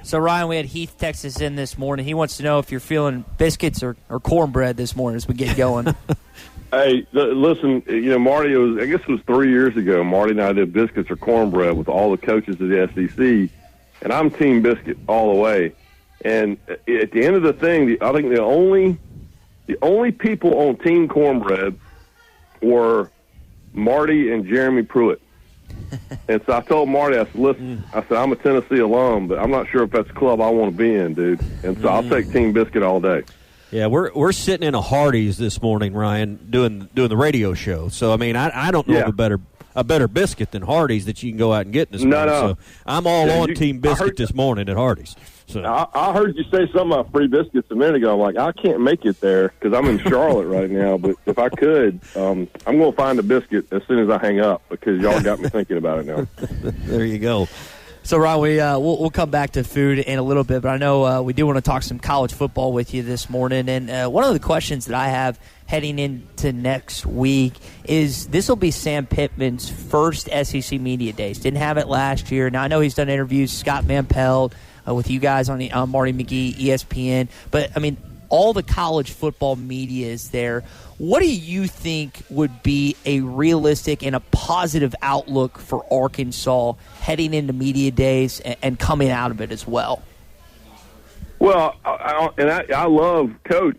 So, Ryan, we had Heath text us in this morning. He wants to know if you're feeling biscuits or cornbread this morning as we get going. Hey, listen, Marty, I guess it was 3 years ago, Marty and I did biscuits or cornbread with all the coaches of the SEC, and I'm team biscuit all the way. And at the end of the thing, I think the only people on team cornbread were Marty and Jeremy Pruitt. And so I told Marty, I said, listen, I'm a Tennessee alum, but I'm not sure if that's a club I want to be in, dude. And so I'll take Team Biscuit all day. Yeah, we're sitting in a Hardee's this morning, Ryan, doing the radio show. So, I mean, I don't know of a better biscuit than Hardee's that you can go out and get this morning. No. So I'm all on Team Biscuit this morning at Hardee's. So I heard you say something about free biscuits a minute ago. I'm like, I can't make it there because I'm in Charlotte right now. But if I could, I'm going to find a biscuit as soon as I hang up because y'all got me thinking about it now. There you go. So, Ron, we'll come back to food in a little bit, but I know we do want to talk some college football with you this morning. And one of the questions that I have heading into next week is this will be Sam Pittman's first SEC Media Days. Didn't have it last year. Now, I know he's done interviews, Scott Van Pelt, with you guys on Marty McGee, ESPN. But, I mean, all the college football media is there. What do you think would be a realistic and a positive outlook for Arkansas heading into media days and coming out of it as well? Well, I love Coach,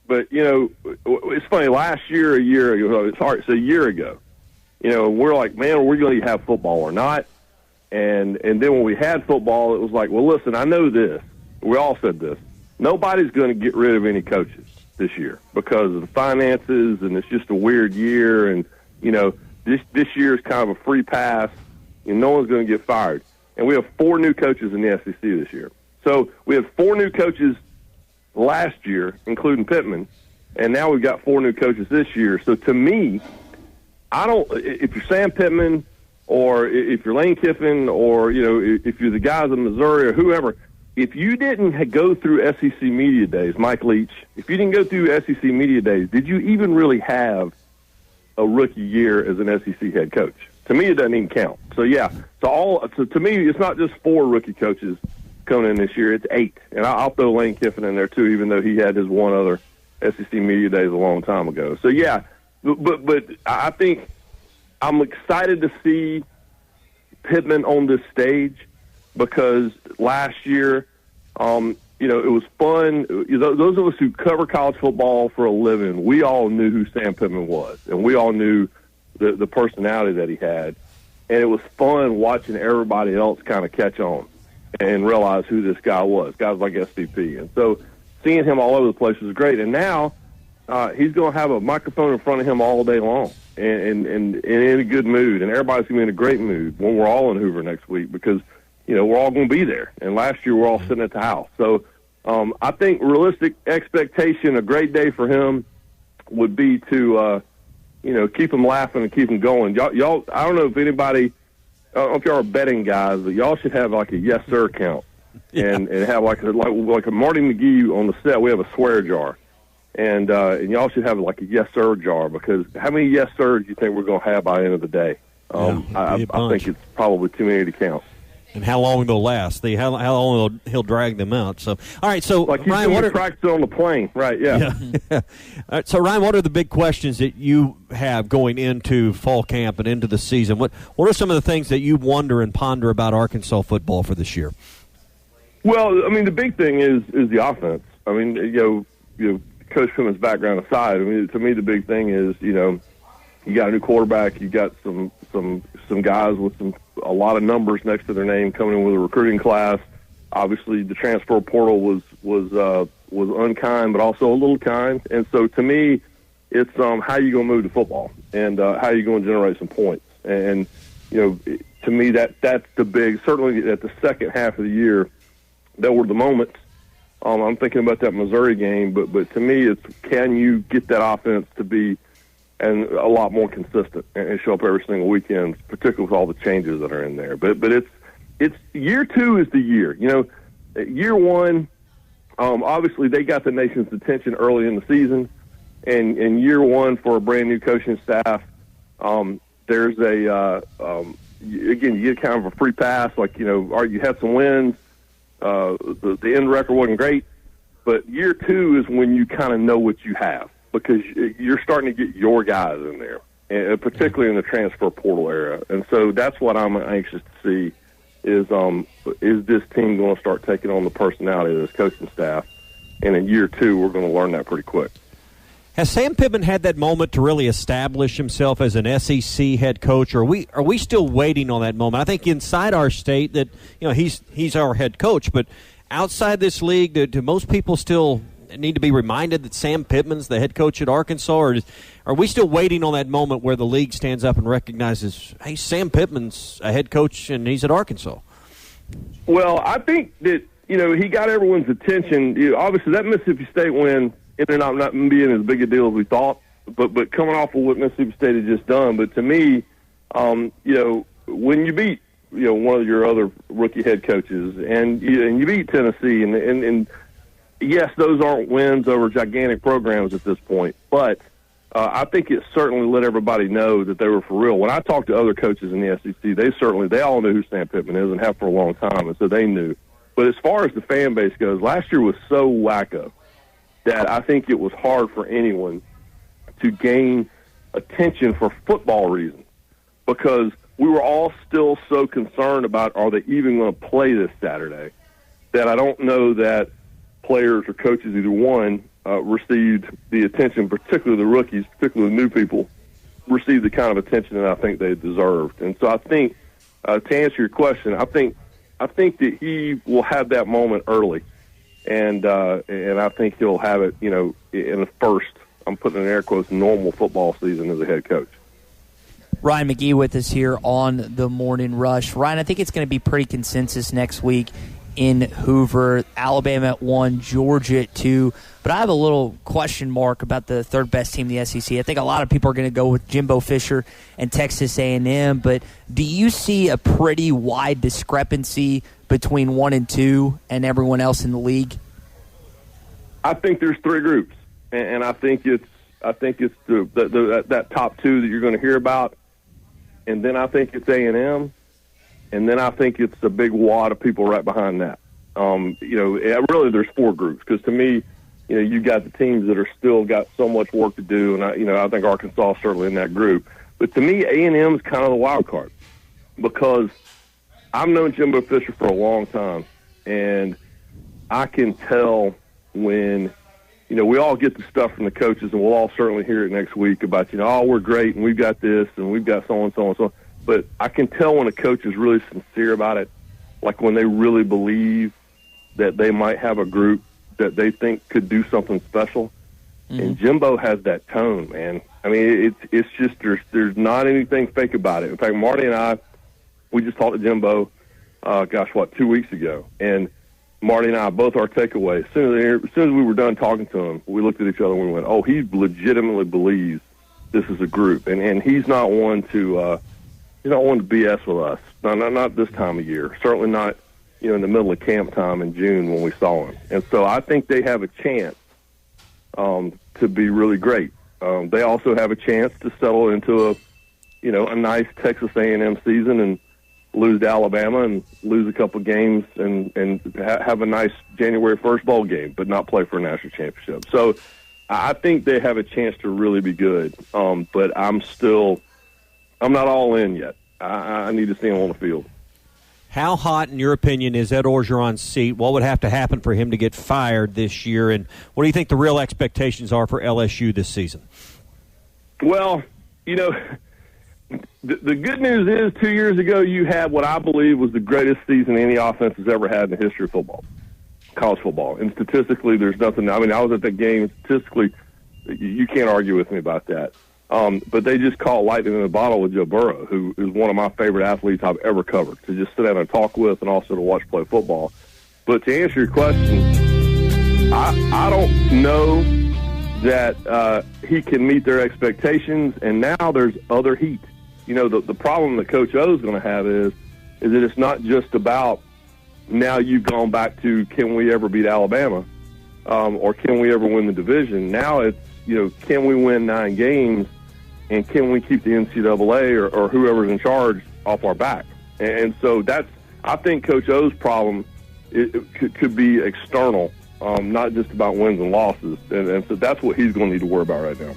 but, it's funny. Last year, a year ago, it's a year ago, we're like, man, are we going to have football or not? And then when we had football, it was like, well, listen, I know this. We all said this. Nobody's going to get rid of any coaches this year because of the finances, and it's just a weird year. And, this year is kind of a free pass. No one's going to get fired. And we have 4 new coaches in the SEC this year. So we have 4 new coaches last year, including Pittman, and now we've got 4 new coaches this year. So to me, if you're Sam Pittman or if you're Lane Kiffin or, if you're the guys in Missouri or whoever, if you didn't go through SEC Media Days, Mike Leach, if you didn't go through SEC Media Days, did you even really have a rookie year as an SEC head coach? To me, it doesn't even count. So, yeah. So to me, it's not just 4 rookie coaches coming in this year. It's 8. And I'll throw Lane Kiffin in there, too, even though he had his one other SEC Media Days a long time ago. So, yeah. But I think I'm excited to see Pittman on this stage because last year, it was fun. Those of us who cover college football for a living, we all knew who Sam Pittman was, and we all knew the personality that he had. And it was fun watching everybody else kind of catch on and realize who this guy was, guys like SVP. And so seeing him all over the place was great. And now he's going to have a microphone in front of him all day long and in a good mood. And everybody's going to be in a great mood when we're all in Hoover next week because, we're all going to be there. And last year we're all sitting at the house. So I think realistic expectation, a great day for him would be to, keep him laughing and keep him going. Y'all, I don't know if anybody, I don't know if y'all are betting guys, but y'all should have like a yes sir count and have like a Marty McGee on the set. We have a swear jar, and y'all should have like a yes sir jar because how many yes sirs do you think we're going to have by the end of the day? I think it's probably too many to count. And how long they'll last? How long he'll drag them out? So, all right. So, like Ryan, what practice on the plane, right? Yeah. All right, so, Ryan, what are the big questions that you have going into fall camp and into the season? What are some of the things that you wonder and ponder about Arkansas football for this year? Well, I mean, the big thing is the offense. I mean, Coach Pittman's background aside, I mean, to me, the big thing is you got a new quarterback, you got some guys with a lot of numbers next to their name coming in with a recruiting class. Obviously, the transfer portal was unkind, but also a little kind. And so, to me, it's how you going to move the football and how you going to generate some points. And to me, that's the big. Certainly, at the second half of the year, there were the moments. I'm thinking about that Missouri game, but to me, it's can you get that offense to be and a lot more consistent and show up every single weekend, particularly with all the changes that are in there. But it's year 2 is the year. Year 1, obviously they got the nation's attention early in the season, and year 1 for a brand new coaching staff, there's again you get kind of a free pass. Like you had some wins, The end record wasn't great, but year 2 is when you kind of know what you have because you're starting to get your guys in there, and particularly in the transfer portal era. And so that's what I'm anxious to see is this team going to start taking on the personality of this coaching staff? And in year 2, we're going to learn that pretty quick. Has Sam Pittman had that moment to really establish himself as an SEC head coach, or are we still waiting on that moment? I think inside our state that he's our head coach, but outside this league, do most people still need to be reminded that Sam Pittman's the head coach at Arkansas, or are we still waiting on that moment where the league stands up and recognizes, hey, Sam Pittman's a head coach and he's at Arkansas? Well, I think that he got everyone's attention. Obviously, that Mississippi State win ended up not being as big a deal as we thought, but coming off of what Mississippi State had just done. But to me, when you beat one of your other rookie head coaches and you beat Tennessee, and yes, those aren't wins over gigantic programs at this point, but I think it certainly let everybody know that they were for real. When I talked to other coaches in the SEC, they all knew who Sam Pittman is and have for a long time, and so they knew. But as far as the fan base goes, last year was so wacko that I think it was hard for anyone to gain attention for football reasons because we were all still so concerned about are they even going to play this Saturday that I don't know that players or coaches, either one, received the attention, particularly the rookies, particularly the new people, received the kind of attention that I think they deserved. And so I think, to answer your question, I think that he will have that moment early. And I think he'll have it, in the first, I'm putting in air quotes, normal football season as a head coach. Ryan McGee with us here on the Morning Rush. Ryan, I think it's going to be pretty consensus next week in Hoover. Alabama at 1, Georgia at 2. But I have a little question mark about the third best team in the SEC. I think a lot of people are going to go with Jimbo Fisher and Texas A&M. But do you see a pretty wide discrepancy between 1 and 2 and everyone else in the league? I think there's 3 groups, and I think it's that top 2 that you're going to hear about, and then I think it's A&M, and then I think it's a big wad of people right behind that. Really there's 4 groups because to me, you got the teams that are still got so much work to do, and I think Arkansas is certainly in that group. But to me, A&M is kind of the wild card because I've known Jimbo Fisher for a long time, and I can tell when, we all get the stuff from the coaches, and we'll all certainly hear it next week about, we're great, and we've got this, and we've got so and so and so. But I can tell when a coach is really sincere about it, like when they really believe that they might have a group that they think could do something special. Mm-hmm. And Jimbo has that tone, man. I mean, it's just there's not anything fake about it. In fact, Marty and I, we just talked to Jimbo, 2 weeks ago. And Marty and I, both our takeaways, as soon as we were done talking to him, we looked at each other and we went, oh, he legitimately believes this is a group. And he's not one to BS with us. Not this time of year. Certainly not, in the middle of camp time in June when we saw him. And so I think they have a chance to be really great. They also have a chance to settle into a nice Texas A&M season and lose to Alabama and lose a couple games and have a nice January 1st bowl game, but not play for a national championship. So I think they have a chance to really be good. But I'm not all in yet. I need to see him on the field. How hot, in your opinion, is Ed Orgeron's seat? What would have to happen for him to get fired this year? And what do you think the real expectations are for LSU this season? Well, the good news is 2 years ago you had what I believe was the greatest season any offense has ever had in the history of football, college football. And statistically, there's nothing. I mean, I was at that game. Statistically, you can't argue with me about that. But they just caught lightning in a bottle with Joe Burrow, who is one of my favorite athletes I've ever covered, to just sit down and talk with and also to watch play football. But to answer your question, I don't know that he can meet their expectations, and now there's other heat. The problem that Coach O is going to have is that it's not just about now you've gone back to can we ever beat Alabama or can we ever win the division. Now it's, can we win 9 games and can we keep the NCAA or whoever's in charge off our back? And so I think Coach O's problem it could be external, not just about wins and losses. And so that's what he's going to need to worry about right now.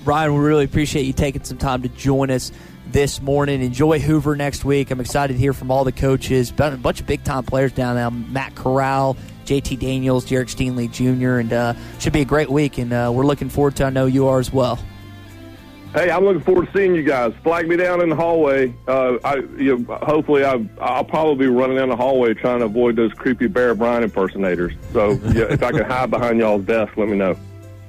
Ryan, we really appreciate you taking some time to join us this morning. Enjoy Hoover next week. I'm excited to hear from all the coaches. A bunch of big-time players down there. Matt Corral, JT Daniels, Jarek Steenley Jr., and should be a great week, and we're looking forward to it. I know you are as well. Hey, I'm looking forward to seeing you guys. Flag me down in the hallway. Hopefully I'll probably be running down the hallway trying to avoid those creepy Bear Bryant impersonators. So if I can hide behind y'all's desk, let me know.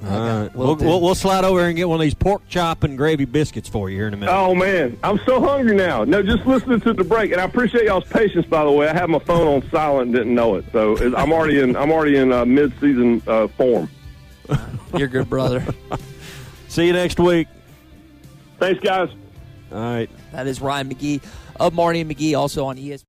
All right. We'll slide over and get one of these pork chop and gravy biscuits for you here in a minute. Oh, man. I'm so hungry now. No, just listening to the break. And I appreciate y'all's patience, by the way. I had my phone on silent and didn't know it. So I'm already in mid-season form. You're good, brother. See you next week. Thanks, guys. All right. That is Ryan McGee of Marty and McGee, also on ESPN.